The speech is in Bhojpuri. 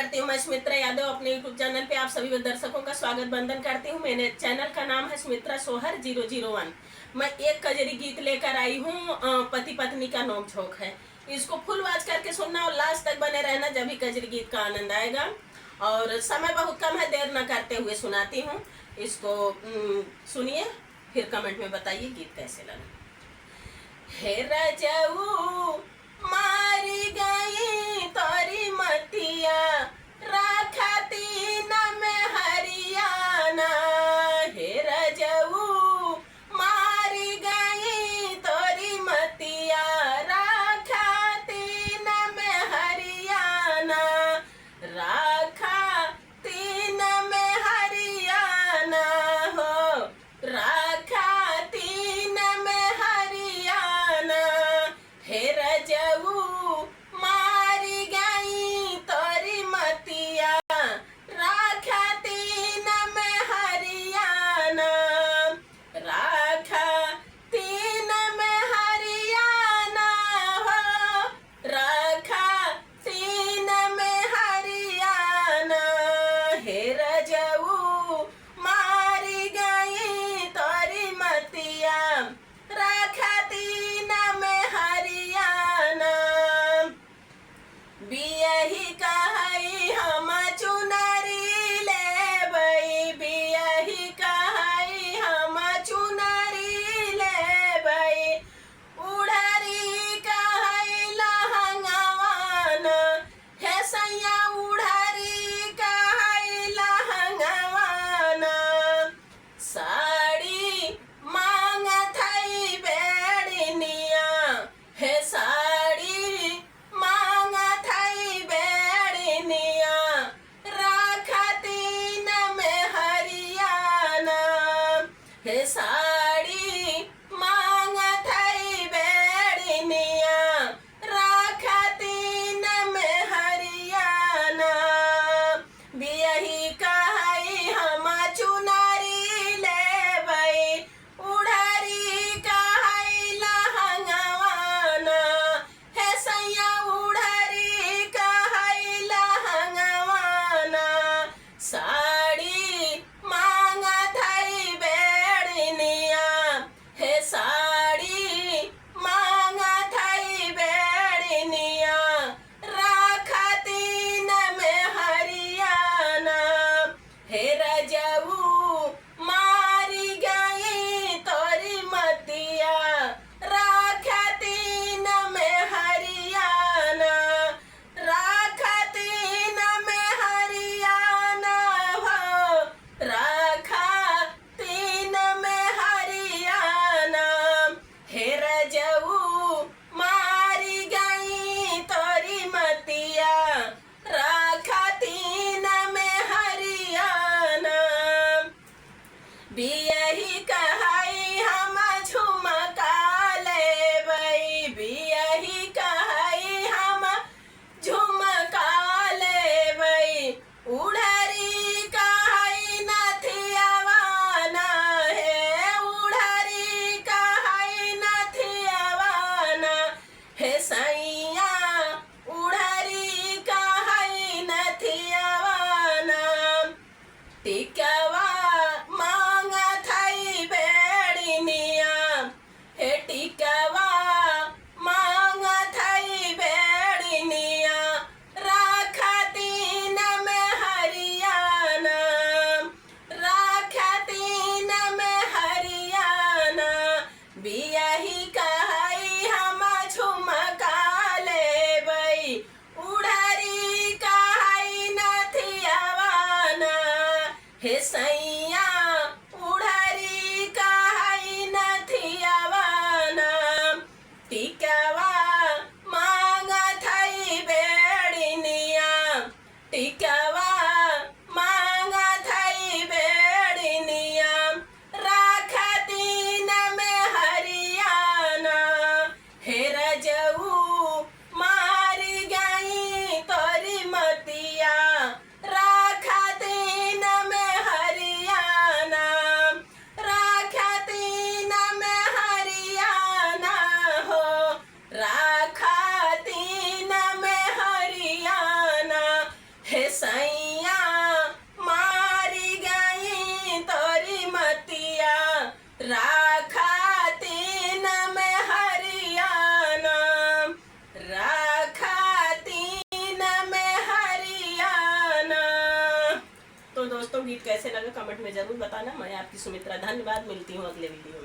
करती हूँ। मैं सुमित्रा यादव अपने यूट्यूब चैनल पे आप सभी दर्शकों का स्वागत बंदन करती हूँ। मेरे चैनल का नाम है सुमित्रा सोहर 001। मैं एक कजरी गीत लेकर आई हूँ, पति पत्नी का नोक-झोंक है। इसको फुल वॉच करके सुनना और लास्ट तक बने रहना, जब भी कजरी गीत का आनंद आएगा। और समय बहुत कम है, देर न करते हुए सुनाती हूँ। इसको सुनिए, फिर कमेंट में बताइए गीत कैसे लगा। हे रजऊ मारी गई तोरी मतिया, राखती न में हरियाणा। हे रजऊ मारी गई तोरी मतिया, राखती न में हरियाणा। राखती न में हरियाणा हो, राखती न में हरियाणा। हे रजऊ मारी गई तोरी मतिया, राखती न में हरियाणा। राखती न में हरियाणा हो, राखती न में हरियाणा। हे रजऊ मारी गई तोरी मतिया, राखती न में हरियाणा। बियही कहई हम चुनरी लेबई, बियही कहई हम चुनरी लेबई। उड़री कहई लहंगवान, हे सैया उड़री कहई लहंगवान। साड़ी मांगत हई बेड़निया, हे साड़ी मांगत हई बेड़निया। राखती न में हरियाणा, हे साड़ी मांगत हई बेड़निया। राखती न में हरियाणा। बियही कहई हम चुनरी लेबई, उड़री कहई लहंगवान। हे सैया उड़री कहई लहंगवान। साड़ी मांगत हई बेड़निया, हे साड़ी मांगत हई बेड़निया। राखती न में हरियाणा। हे रजऊ मारी गई तोरी मतिया, राखती न में हरियाणा। राखती न में हरियाणा हो, राखती न में हरियाणा। हे रजऊ मारी गई तोरी मतिया, राखती न में हरियाणा। बियही कहई हम झुमका लेबई, बियही कहई हम झुमका लेबई। उड़री कहई नथियावान, हे उड़री कहई नथियावान। हे सैया उड़री कहई नथियावान। टिकवा मांगत हई बेड़निया, हे टिकवा मांगत हई बेड़निया। राखती न में हरियाणा, राखती न में हरियाणा। बियही कहई हम झुमका लेबई, उड़री कहई नथियावान। हे सैया उड़री कहई नथियावान। टिकवा मांगत हई बेड़निया, टिकवा मांगत हई बेड़निया। राखती न में हरियाणा। हे रजऊ मारी गई तोरी मतिया, राखती न में हरियाणा। राखती न में हरियाणा हो, राखती न में हरियाणा। हे दोस्तों गीत कैसे लगे कमेंट में जरूर बताना। मैं आपकी सुमित्रा, धन्यवाद। मिलती हूँ अगले वीडियो में।